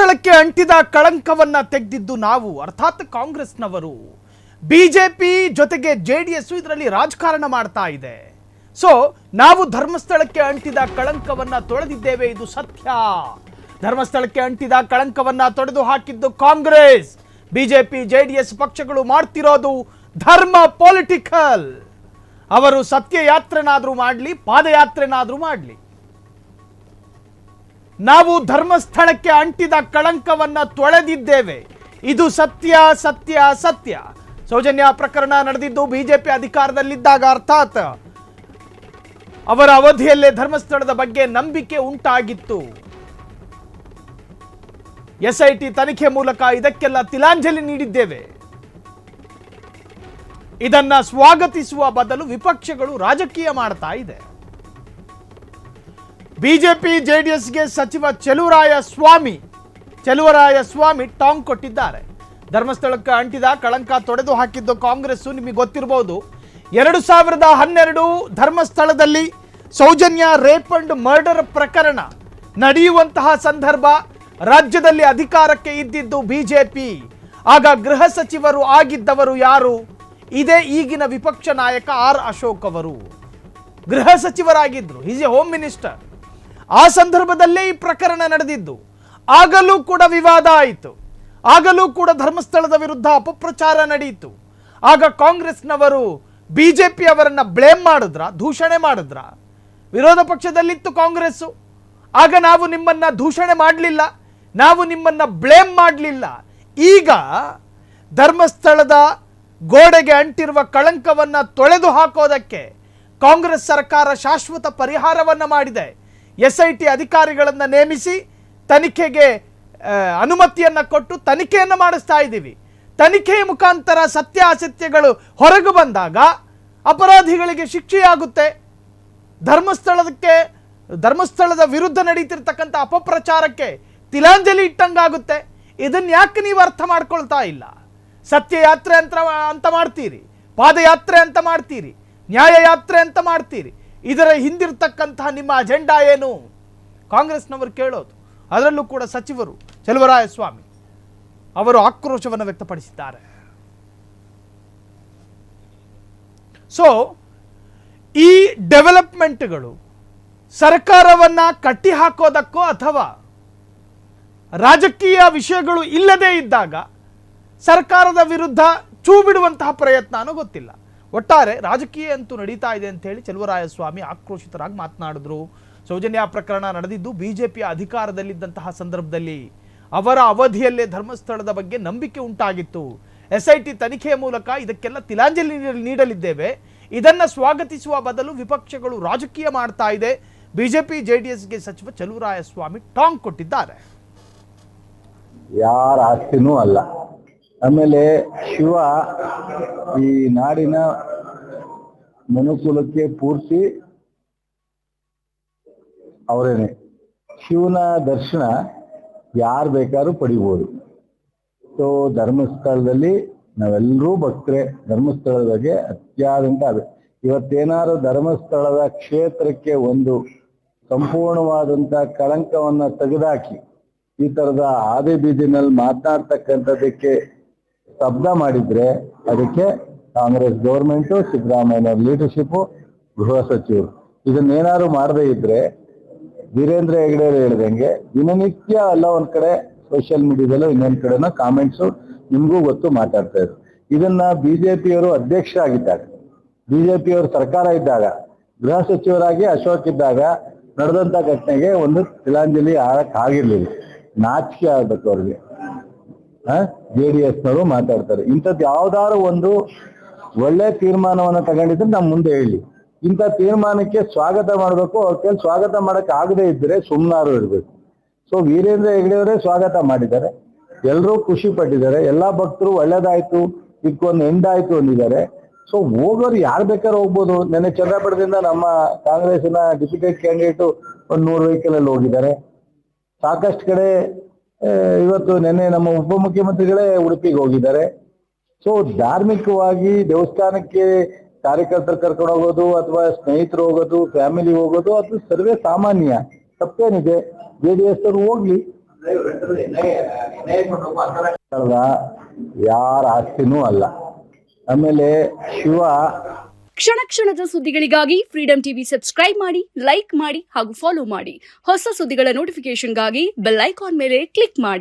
ಧರ್ಮಸ್ಥಳಕ್ಕೆ ಅಂಟಿದ ಕಳಂಕವನ್ನ ತೆಗೆದಿದ್ದು ನಾವು, ಅರ್ಥಾತ್ ಕಾಂಗ್ರೆಸ್ನವರು. ಬಿಜೆಪಿ ಜೊತೆಗೆ ಜೆಡಿಎಸ್ ಇದರಲ್ಲಿ ರಾಜಕಾರಣ ಮಾಡ್ತಾ ಇದೆ. ಸೊ ನಾವು ಧರ್ಮಸ್ಥಳಕ್ಕೆ ಅಂಟಿದ ಕಳಂಕವನ್ನ ತೊಳೆದಿದ್ದೇವೆ, ಇದು ಸತ್ಯ. ಧರ್ಮಸ್ಥಳಕ್ಕೆ ಅಂಟಿದ ಕಳಂಕವನ್ನ ತೊಡೆದು ಹಾಕಿದ್ದು ಕಾಂಗ್ರೆಸ್. ಬಿಜೆಪಿ ಜೆಡಿಎಸ್ ಪಕ್ಷಗಳು ಮಾಡ್ತಿರೋದು ಧರ್ಮ ಪೊಲಿಟಿಕಲ್. ಅವರು ಸತ್ಯ ಯಾತ್ರೆನಾದ್ರೂ ಮಾಡಲಿ, ಪಾದಯಾತ್ರೆನಾದ್ರೂ ಮಾಡಲಿ, ನಾವು ಧರ್ಮಸ್ಥಳಕ್ಕೆ ಅಂಟಿದ ಕಳಂಕವನ್ನ ತೊಳೆದಿದ್ದೇವೆ, ಇದು ಸತ್ಯ ಸತ್ಯ ಸತ್ಯ. ಸೌಜನ್ಯ ಪ್ರಕರಣ ನಡೆದಿದ್ದು ಬಿಜೆಪಿ ಅಧಿಕಾರದಲ್ಲಿದ್ದಾಗ, ಅರ್ಥಾತ್ ಅವರ ಅವಧಿಯಲ್ಲೇ ಧರ್ಮಸ್ಥಳದ ಬಗ್ಗೆ ನಂಬಿಕೆ ಉಂಟಾಗಿತ್ತು. ಎಸ್ಐಟಿ ತನಿಖೆ ಮೂಲಕ ಇದಕ್ಕೆಲ್ಲ ತಿಲಾಂಜಲಿ ನೀಡಿದ್ದೇವೆ. ಇದನ್ನ ಸ್ವಾಗತಿಸುವ ಬದಲು ವಿಪಕ್ಷಗಳು ರಾಜಕೀಯ ಮಾಡ್ತಾ ಇದೆ. ಬಿಜೆಪಿ ಜೆಡಿಎಸ್ಗೆ ಸಚಿವ ಚೆಲುವರಾಯ ಸ್ವಾಮಿ ಟಾಂಗ್ ಕೊಟ್ಟಿದ್ದಾರೆ. ಧರ್ಮಸ್ಥಳಕ್ಕೆ ಅಂಟಿದ ಕಳಂಕ ತೊಡೆದು ಹಾಕಿದ್ದು ಕಾಂಗ್ರೆಸ್. ನಿಮಗೆ ಗೊತ್ತಿರಬಹುದು, 2012 ಧರ್ಮಸ್ಥಳದಲ್ಲಿ ಸೌಜನ್ಯ ರೇಪ್ ಅಂಡ್ ಮರ್ಡರ್ ಪ್ರಕರಣ ನಡೆಯುವಂತಹ ಸಂದರ್ಭ, ರಾಜ್ಯದಲ್ಲಿ ಅಧಿಕಾರಕ್ಕೆ ಇದ್ದಿದ್ದು ಬಿಜೆಪಿ. ಆಗ ಗೃಹ ಸಚಿವರು ಆಗಿದ್ದವರು ಯಾರು? ಇದೇ ಈಗಿನ ವಿಪಕ್ಷ ನಾಯಕ ಆರ್ ಅಶೋಕ್ ಅವರು ಗೃಹ ಸಚಿವರಾಗಿದ್ರು. Is a home minister. ಆ ಸಂದರ್ಭದಲ್ಲೇ ಈ ಪ್ರಕರಣ ನಡೆದಿದ್ದು. ಆಗಲೂ ಕೂಡ ವಿವಾದ ಆಯಿತು, ಆಗಲೂ ಕೂಡ ಧರ್ಮಸ್ಥಳದ ವಿರುದ್ಧ ಅಪಪ್ರಚಾರ ನಡೆಯಿತು. ಆಗ ಕಾಂಗ್ರೆಸ್ನವರು ಬಿಜೆಪಿ ಅವರನ್ನ ಬ್ಲೇಮ್ ಮಾಡಿದ್ರ, ದೂಷಣೆ ಮಾಡಿದ್ರ. ವಿರೋಧ ಪಕ್ಷದಲ್ಲಿತ್ತು ಕಾಂಗ್ರೆಸ್ಸು. ಆಗ ನಾವು ನಿಮ್ಮನ್ನ ದೂಷಣೆ ಮಾಡಲಿಲ್ಲ, ನಾವು ನಿಮ್ಮನ್ನ ಬ್ಲೇಮ್ ಮಾಡಲಿಲ್ಲ. ಈಗ ಧರ್ಮಸ್ಥಳದ ಗೋಡೆಗೆ ಅಂಟಿರುವ ಕಳಂಕವನ್ನ ತೊಳೆದು ಹಾಕೋದಕ್ಕೆ ಕಾಂಗ್ರೆಸ್ ಸರ್ಕಾರ ಶಾಶ್ವತ ಪರಿಹಾರವನ್ನ ಮಾಡಿದೆ. ಎಸ್ಐಟಿ ಅಧಿಕಾರಿಗಳನ್ನು ನೇಮಿಸಿ ತನಿಖೆಗೆ ಅನುಮತಿಯನ್ನ ಕೊಟ್ಟು ತನಿಖೆಯನ್ನು ಮಾಡಿಸ್ತಾ ಇದ್ದೀವಿ. ತನಿಖೆಯ ಮುಖಾಂತರ ಸತ್ಯಾಸತ್ಯಗಳು ಹೊರಗೆ ಬಂದಾಗ ಅಪರಾಧಿಗಳಿಗೆ ಶಿಕ್ಷೆಯಾಗುತ್ತೆ. ಧರ್ಮಸ್ಥಳದ ವಿರುದ್ಧ ನಡೀತಿರ್ತಕ್ಕಂಥ ಅಪಪ್ರಚಾರಕ್ಕೆ ತಿಲಾಂಜಲಿ ಇಟ್ಟಂಗಾಗುತ್ತೆ. ಇದನ್ನ ಯಾಕೆ ನೀವು ಅರ್ಥ ಮಾಡ್ಕೊಳ್ತಾ ಇಲ್ಲ? ಸತ್ಯಯಾತ್ರೆ ಅಂತ ಮಾಡ್ತೀರಿ, ಪಾದಯಾತ್ರೆ ಅಂತ ಮಾಡ್ತೀರಿ, ನ್ಯಾಯಯಾತ್ರೆ ಅಂತ ಮಾಡ್ತೀರಿ. ಇದರ ಹಿಂದಿರ್ತಕ್ಕಂತಹ ನಿಮ್ಮ ಅಜೆಂಡಾ ಏನು? ಕಾಂಗ್ರೆಸ್ನವರು ಕೇಳೋದು. ಅದರಲ್ಲೂ ಕೂಡ ಸಚಿವರು ಚೆಲುವರಾಯ ಸ್ವಾಮಿ ಅವರು ಆಕ್ರೋಶವನ್ನು ವ್ಯಕ್ತಪಡಿಸಿದ್ದಾರೆ. ಸೊ ಈ ಡೆವಲಪ್ಮೆಂಟ್ಗಳು ಸರ್ಕಾರವನ್ನ ಕಟ್ಟಿ ಹಾಕೋದಕ್ಕೋ ಅಥವಾ ರಾಜಕೀಯ ವಿಷಯಗಳು ಇಲ್ಲದೇ ಇದ್ದಾಗ ಸರ್ಕಾರದ ವಿರುದ್ಧ ಚೂ ಬಿಡುವಂತಹ ಪ್ರಯತ್ನನೂ ಗೊತ್ತಿಲ್ಲ. ಒಟ್ಟಾರೆ ರಾಜಕೀಯ ಅಂತೂ ನಡೀತಾ ಇದೆ ಅಂತ ಹೇಳಿ ಚೆಲುವರಾಯ ಸ್ವಾಮಿ ಆಕ್ರೋಶಿತರಾಗಿ ಮಾತನಾಡಿದ್ರು. ಸೌಜನ್ಯ ಪ್ರಕರಣ ನಡೆದಿದ್ದು ಬಿಜೆಪಿಯ ಅಧಿಕಾರದಲ್ಲಿದ್ದಂತಹ ಸಂದರ್ಭದಲ್ಲಿ, ಅವರ ಅವಧಿಯಲ್ಲೇ ಧರ್ಮಸ್ಥಳದ ಬಗ್ಗೆ ನಂಬಿಕೆ ಉಂಟಾಗಿತ್ತು. ಎಸ್ಐಟಿ ತನಿಖೆಯ ಮೂಲಕ ಇದಕ್ಕೆಲ್ಲ ತಿಲಾಂಜಲಿ ನೀಡಲಿದ್ದೇವೆ. ಇದನ್ನ ಸ್ವಾಗತಿಸುವ ಬದಲು ವಿಪಕ್ಷಗಳು ರಾಜಕೀಯ ಮಾಡ್ತಾ ಇದೆ. ಬಿಜೆಪಿ ಜೆಡಿಎಸ್ಗೆ ಸಚಿವ ಚೆಲುವರಾಯ ಸ್ವಾಮಿ ಟಾಂಗ್ ಕೊಟ್ಟಿದ್ದಾರೆ. ಯಾರ ಆಸ್ತಿನೂ ಅಲ್ಲ. ಆಮೇಲೆ ಶಿವ ಈ ನಾಡಿನ ಮನುಕುಲಕ್ಕೆ ಪೂರ್ತಿ ಅವರೇನೆ. ಶಿವನ ದರ್ಶನ ಯಾರು ಬೇಕಾದ್ರೂ ಪಡಿಬೋದು. ಸೊ ಧರ್ಮಸ್ಥಳದಲ್ಲಿ ನಾವೆಲ್ಲರೂ ಭಕ್ತರೆ. ಧರ್ಮಸ್ಥಳದ ಬಗ್ಗೆ ಅತ್ಯಾದಂತ ಇವತ್ತೇನಾದ್ರು ಧರ್ಮಸ್ಥಳದ ಕ್ಷೇತ್ರಕ್ಕೆ ಒಂದು ಸಂಪೂರ್ಣವಾದಂತ ಕಳಂಕವನ್ನ ತೆಗೆದುಹಾಕಿ ಈ ತರದ ಆದಿ ಬೀದಿನಲ್ಲಿ ಮಾತನಾಡ್ತಕ್ಕಂಥದಕ್ಕೆ ಶಬ್ದ ಮಾಡಿದ್ರೆ ಅದಕ್ಕೆ ಕಾಂಗ್ರೆಸ್ ಗೌರ್ಮೆಂಟು, ಸಿದ್ದರಾಮಯ್ಯ ಲೀಡರ್ಶಿಪ್, ಗೃಹ ಸಚಿವರು ಇದನ್ನೇನಾದ್ರು ಮಾಡದೇ ಇದ್ರೆ ವೀರೇಂದ್ರ ಹೆಗಡೆ ಹೇಳ್ದಂಗೆ ದಿನನಿತ್ಯ ಎಲ್ಲ ಒಂದ್ ಕಡೆ ಸೋಷಿಯಲ್ ಮೀಡಿಯಾದಲ್ಲೂ ಇನ್ನೊಂದ್ ಕಡೆನೋ ಕಾಮೆಂಟ್ಸು ನಿಮ್ಗೂ ಗೊತ್ತು ಮಾತಾಡ್ತಾ ಇದ್ರು. ಇದನ್ನ ಬಿಜೆಪಿಯವರು ಅಧ್ಯಕ್ಷ ಆಗಿದ್ದಾಗ, ಬಿಜೆಪಿಯವರು ಸರ್ಕಾರ ಇದ್ದಾಗ, ಗೃಹ ಸಚಿವರಾಗಿ ಅಶೋಕ್ ಇದ್ದಾಗ ನಡೆದಂತ ಘಟನೆಗೆ ಒಂದು ತಿಲಾಂಜಲಿ ಆಳಕ್ ಆಗಿರ್ಲಿಲ್ಲ. ನಾಚಿಕೆ ಆಗ್ಬೇಕು ಅವ್ರಿಗೆ. ಜೆಡಿಎಸ್ನವರು ಮಾತಾಡ್ತಾರೆ. ಇಂಥದ್ದು ಯಾವ್ದಾದ್ರು ಒಂದು ಒಳ್ಳೆ ತೀರ್ಮಾನವನ್ನ ತಗೊಂಡಿದ್ರೆ ನಮ್ಮ ಮುಂದೆ ಹೇಳಿ. ಇಂಥ ತೀರ್ಮಾನಕ್ಕೆ ಸ್ವಾಗತ ಮಾಡಬೇಕು. ಅವ್ರ ಕೈಲಿ ಸ್ವಾಗತ ಮಾಡಕ್ ಆಗದೆ ಇದ್ರೆ ಸುಮ್ನಾರು ಇರ್ಬೇಕು. ಸೊ ವೀರೇಂದ್ರ ಹೆಗಡೆಯವರೇ ಸ್ವಾಗತ ಮಾಡಿದ್ದಾರೆ, ಎಲ್ಲರೂ ಖುಷಿ ಪಟ್ಟಿದ್ದಾರೆ, ಎಲ್ಲಾ ಭಕ್ತರು ಒಳ್ಳೇದಾಯ್ತು, ಇದಕ್ಕೊಂದು ಎಂಡ್ ಆಯ್ತು ಅಂದಿದ್ದಾರೆ. ಸೊ ಹೋಗೋರು ಯಾರು ಬೇಕಾದ್ರೂ ಹೋಗ್ಬೋದು. ನೆನ್ನೆ ಚಂದ್ರಪಟ್ಟಣದಿಂದ ನಮ್ಮ ಕಾಂಗ್ರೆಸ್ನ ಡೆಪ್ಯೂಟೆಡ್ ಕ್ಯಾಂಡಿಡೇಟ್ 100 ವೆಹಿಕಲ್ ಅಲ್ಲಿ ಹೋಗಿದ್ದಾರೆ. ಸಾಕಷ್ಟು ಕಡೆ ಇವತ್ತು ನೆನ್ನೆ ನಮ್ಮ ಉಪಮುಖ್ಯಮಂತ್ರಿಗಳೇ ಉಡುಪಿಗೆ ಹೋಗಿದ್ದಾರೆ. ಸೊ ಧಾರ್ಮಿಕವಾಗಿ ದೇವಸ್ಥಾನಕ್ಕೆ ಕಾರ್ಯಕರ್ತರು ಕರ್ಕೊಂಡು ಹೋಗೋದು ಅಥವಾ ಸ್ನೇಹಿತರು ಹೋಗೋದು, ಫ್ಯಾಮಿಲಿ ಹೋಗೋದು, ಅದು ಸರ್ವೇ ಸಾಮಾನ್ಯ. ತಪ್ಪೇನಿದೆ? ಜೆಡಿಎಸ್ ಅವರು ಹೋಗ್ಲಿ, ಯಾರ ಆಸ್ತಿನೂ ಅಲ್ಲ. ಆಮೇಲೆ ಶಿವ ಕ್ಷಣ ಕ್ಷಣದ ಸುದ್ದಿಗಳಿಗಾಗಿ ಫ್ರೀಡಂ ಟಿವಿ ಸಬ್ಸ್ಕ್ರೈಬ್ ಮಾಡಿ, ಲೈಕ್ ಮಾಡಿ ಹಾಗೂ ಫಾಲೋ ಮಾಡಿ. ಹೊಸ ಸುದ್ದಿಗಳ ನೋಟಿಫಿಕೇಶನ್ಗಾಗಿ ಬೆಲ್ ಐಕಾನ್ ಮೇಲೆ ಕ್ಲಿಕ್ ಮಾಡಿ.